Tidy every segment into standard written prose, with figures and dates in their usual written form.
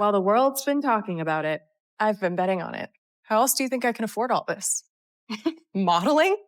While the world's been talking about it, I've been betting on it. How else do you think I can afford all this? Modeling?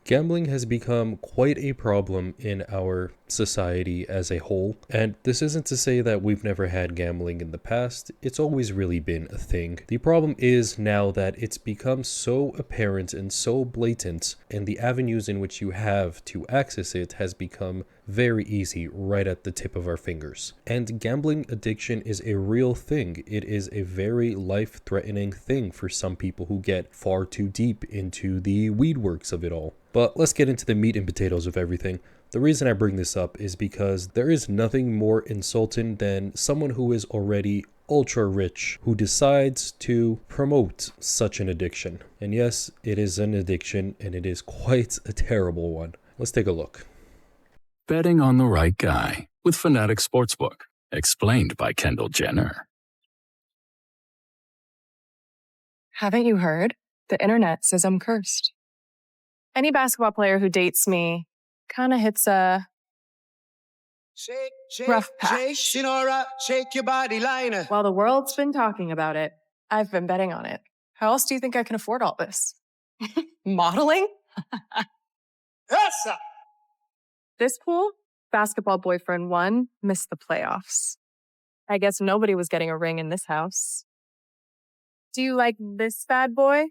Gambling has become quite a problem in our society as a whole, and this isn't to say that we've never had gambling in the past. It's always really been a thing. The problem is now that it's become so apparent and so blatant, and the avenues in which you have to access it has become very easy right at the tip of our fingers. And gambling addiction is a real thing. It is a very life-threatening thing for some people who get far too deep into the weed works of it all. But let's get into the meat and potatoes of everything. The reason I bring this up is because there is nothing more insulting than someone who is already ultra rich who decides to promote such an addiction. And yes, it is an addiction, and it is quite a terrible one. Let's take a look. Betting on the right guy with Fanatic Sportsbook. Explained by Kendall Jenner. Haven't you heard? The internet says I'm cursed. Any basketball player who dates me kind of hits a rough patch. Shake your body liner. While the world's been talking about it, I've been betting on it. How else do you think I can afford all this? Modeling? Yes, sir. This pool, basketball boyfriend 1 missed the playoffs. I guess nobody was getting a ring in this house. Do you like this bad boy?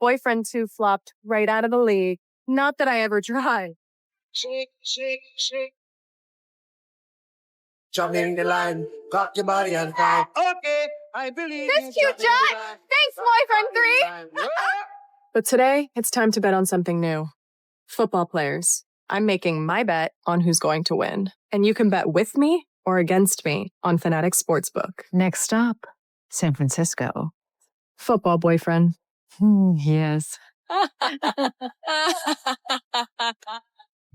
Boyfriend 2 flopped right out of the league. Not that I ever tried. Shake, shake, shake. Jump in the line, got your body on fire. Okay, I believe This cute Jack! Thanks, boyfriend 3! But today, it's time to bet on something new. Football players. I'm making my bet on who's going to win. And you can bet with me or against me on Fanatic Sportsbook. Next stop, San Francisco. Football boyfriend. Yes.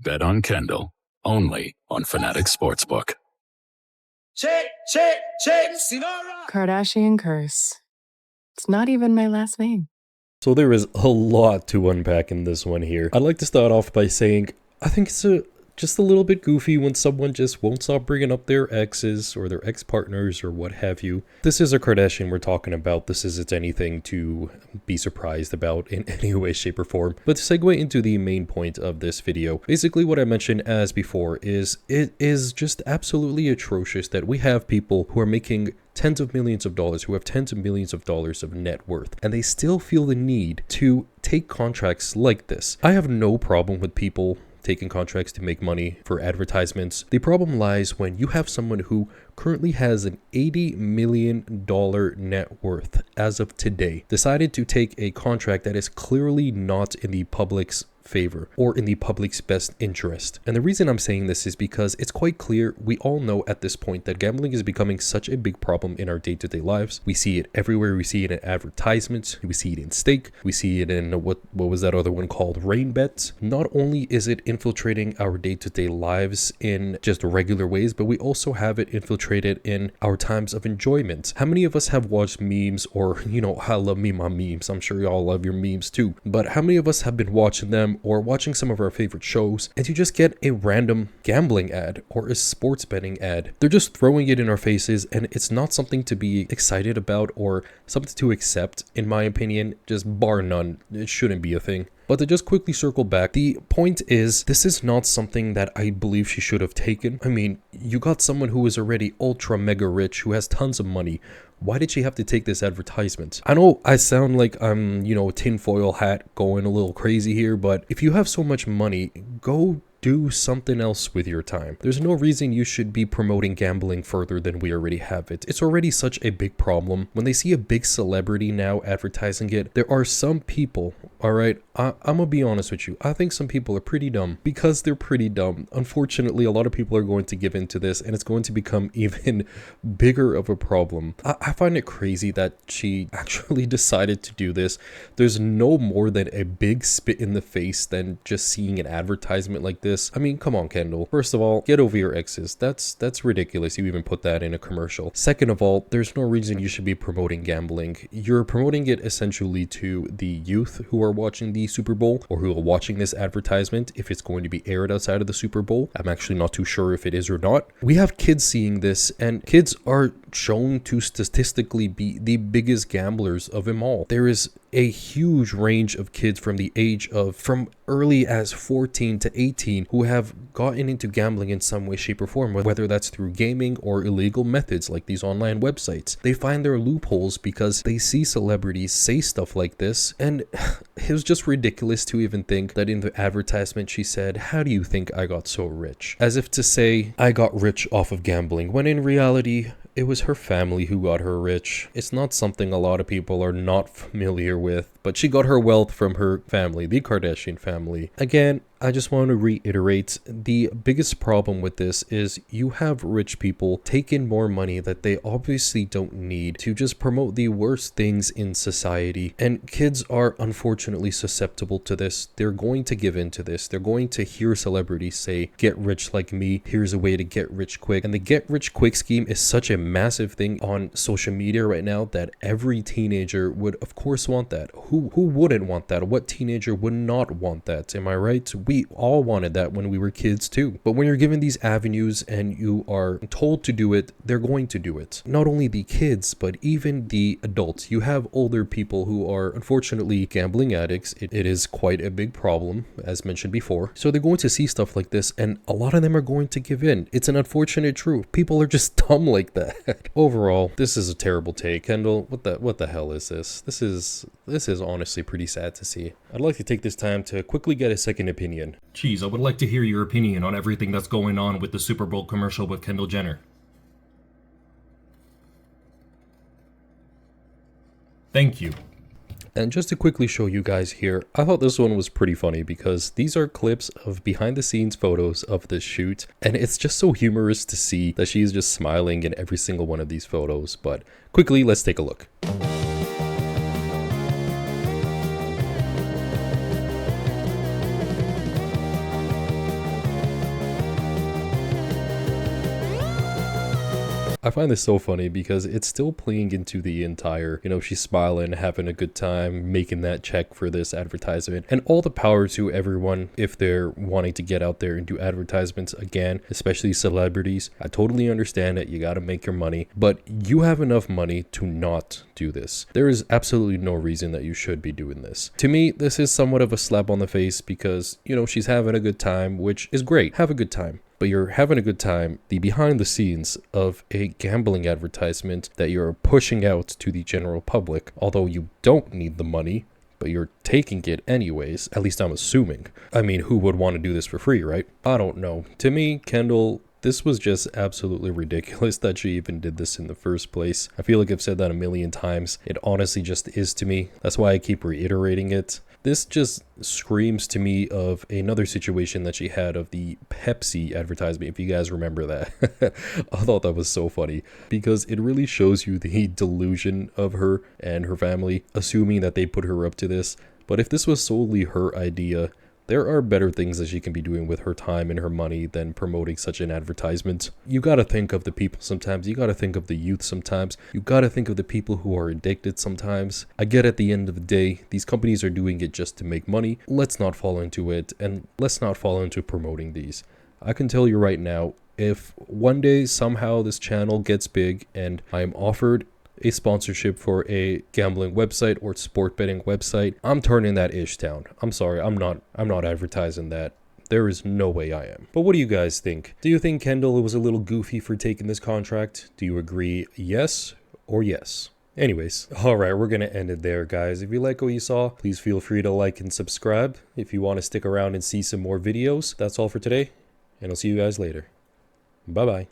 Bet on Kendall. Only on Fanatic Sportsbook. Shake, shake, shake, Sinora. Kardashian curse. It's not even my last name. So there is a lot to unpack in this one here. I'd like to start off by saying I think it's just a little bit goofy when someone just won't stop bringing up their exes or their ex-partners or what have you. This is a Kardashian we're talking about. This isn't anything to be surprised about in any way, shape, or form. But to segue into the main point of this video, basically what I mentioned as before is it is just absolutely atrocious that we have people who are making tens of millions of dollars, who have tens of millions of dollars of net worth, and they still feel the need to take contracts like this. I have no problem with people taking contracts to make money for advertisements. The problem lies when you have someone who currently has an $80 million net worth as of today, decided to take a contract that is clearly not in the public's favor or in the public's best interest. And the reason I'm saying this is because it's quite clear, we all know at this point that gambling is becoming such a big problem in our day-to-day lives. We see it everywhere. We see it in advertisements, we see it in stake, we see it in what was that other one called, rain bets. Not only is it infiltrating our day-to-day lives in just regular ways, but we also have it infiltrated in our times of enjoyment. How many of us have watched memes, or I love me my memes, I'm sure y'all love your memes too, but how many of us have been watching them or watching some of our favorite shows, and you just get a random gambling ad or a sports betting ad? They're just throwing it in our faces, and it's not something to be excited about or something to accept, in my opinion. Just bar none, it shouldn't be a thing. But to just quickly circle back, the point is, this is not something that I believe she should have taken. I mean, you got someone who is already ultra mega rich, who has tons of money. Why did she have to take this advertisement? I know I sound like I'm, tinfoil hat going a little crazy here, but if you have so much money, go do something else with your time. There's no reason you should be promoting gambling further than we already have it. It's already such a big problem. When they see a big celebrity now advertising it, there are some people, all right, I'm gonna be honest with you, I think some people are pretty dumb because they're pretty dumb. Unfortunately, a lot of people are going to give into this, and it's going to become even bigger of a problem. I find it crazy that she actually decided to do this. There's no more than a big spit in the face than just seeing an advertisement like this this. I mean, come on, Kendall. First of all, get over your exes. That's ridiculous. You even put that in a commercial. Second of all, there's no reason you should be promoting gambling. You're promoting it essentially to the youth who are watching the Super Bowl or who are watching this advertisement if it's going to be aired outside of the Super Bowl. I'm actually not too sure if it is or not. We have kids seeing this, and kids are shown to statistically be the biggest gamblers of them all. There is a huge range of kids from the age of from early as 14 to 18 who have gotten into gambling in some way, shape, or form, whether that's through gaming or illegal methods like these online websites. They find their loopholes because they see celebrities say stuff like this, and it was just ridiculous to even think that in the advertisement she said, "How do you think I got so rich?" As if to say, I got rich off of gambling, when in reality, it was her family who got her rich. It's not something a lot of people are not familiar with, but she got her wealth from her family, the Kardashian family. Again, I just want to reiterate, the biggest problem with this is you have rich people take in more money that they obviously don't need to just promote the worst things in society. And kids are unfortunately susceptible to this. They're going to give in to this. They're going to hear celebrities say, "Get rich like me. Here's a way to get rich quick." And the get rich quick scheme is such a massive thing on social media right now that every teenager would of course want that. Who wouldn't want that? What teenager would not want that? Am I right? We all wanted that when we were kids too. But when you're given these avenues and you are told to do it, they're going to do it. Not only the kids, but even the adults. You have older people who are unfortunately gambling addicts. It is quite a big problem, as mentioned before. So they're going to see stuff like this, and a lot of them are going to give in. It's an unfortunate truth. People are just dumb like that. Overall, this is a terrible take. Kendall, what the hell is this? This is honestly pretty sad to see. I'd like to take this time to quickly get a second opinion. Geez, I would like to hear your opinion on everything that's going on with the Super Bowl commercial with Kendall Jenner. Thank you. And just to quickly show you guys here, I thought this one was pretty funny because these are clips of behind the scenes photos of this shoot, and it's just so humorous to see that she's just smiling in every single one of these photos. But quickly, let's take a look. I find this so funny because it's still playing into the entire, she's smiling, having a good time, making that check for this advertisement. And all the power to everyone if they're wanting to get out there and do advertisements again, especially celebrities. I totally understand that you got to make your money, but you have enough money to not do this. There is absolutely no reason that you should be doing this. To me, this is somewhat of a slap on the face because, she's having a good time, which is great. Have a good time. But you're having a good time, the behind the scenes of a gambling advertisement that you're pushing out to the general public, although you don't need the money, but you're taking it anyways, at least I'm assuming. I mean, who would want to do this for free, right? I don't know. To me, Kendall, this was just absolutely ridiculous that she even did this in the first place. I feel like I've said that a million times. It honestly just is to me. That's why I keep reiterating it. This just screams to me of another situation that she had of the Pepsi advertisement, if you guys remember that. I thought that was so funny because it really shows you the delusion of her and her family, assuming that they put her up to this. But if this was solely her idea, there are better things that she can be doing with her time and her money than promoting such an advertisement. You gotta think of the people sometimes. You gotta think of the youth sometimes. You gotta think of the people who are addicted sometimes. I get at the end of the day, these companies are doing it just to make money. Let's not fall into it, and let's not fall into promoting these. I can tell you right now, if one day somehow this channel gets big and I'm offered a sponsorship for a gambling website or sport betting website, I'm turning that ish down. I'm sorry, I'm not advertising that. There is no way I am. But what do you guys think? Do you think Kendall was a little goofy for taking this contract? Do you agree yes or yes? Anyways, alright, we're gonna end it there, guys. If you like what you saw, please feel free to like and subscribe. If you want to stick around and see some more videos, that's all for today, and I'll see you guys later. Bye-bye.